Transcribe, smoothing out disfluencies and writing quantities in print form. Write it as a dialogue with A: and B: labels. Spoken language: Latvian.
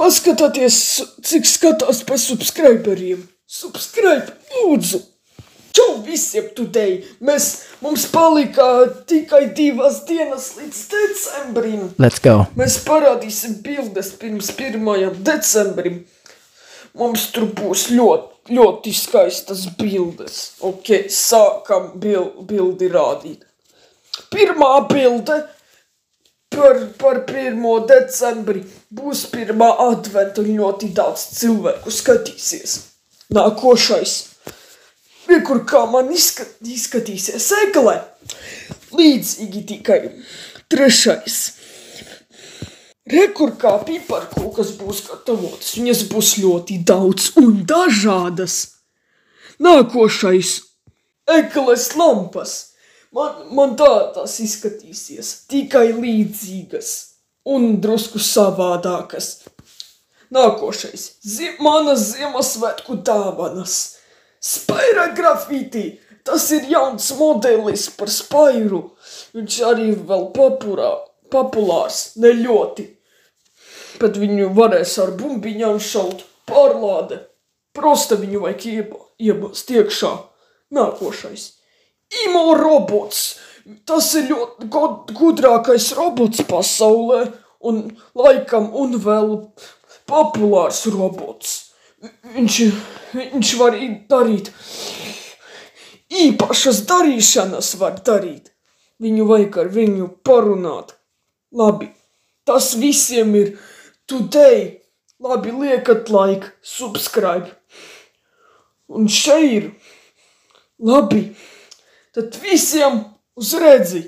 A: Paskatieties, cik skatās pa subscriberiem. Subscribe, lūdzu! Čau visiem today! Mums palika tikai 2 dienas līdz decembrim.
B: Let's go.
A: Mēs parādīsim bildes pirms 1. decembrim. Mums tur būs ļoti skaistas bildes. Ok, sākam bildi rādīt. Pirmā bilde par 1. decembri būs 1. adventa un ļoti daudz cilvēku skatīsies. Nākošais. Kur kā man izskatīsies egle. Līdzīgi tikai 3. Kur kā piparkūkas būs gatavotas. Viņas būs ļoti daudz un dažādas. Nākošais. Egles lampas. Man tās izskatīsies. Tikai līdzīgas un drusku savādākas. Nākošais. Manas Ziemassvētku dāvanas. Spaira grafiti. Tas ir jauns modelis par spairu. Viņš arī vēl populārs. Ne ļoti. Bet viņu varēs ar bumbiņām šaut. Pārlāde. Prosta viņu vajag iebāzt iekšā. Nākošais. Imo robots. Tas ir ļoti gudrākais robots pasaulē. Un laikam un vēl populārs robots. Viņš var darīt. Īpašas darīšanas var darīt. Viņu vajag ar viņu parunāt. Labi. Tas visiem ir today. Labi, liekat like, subscribe. Un šeit ir. Labi. Tad visiem uz redzi.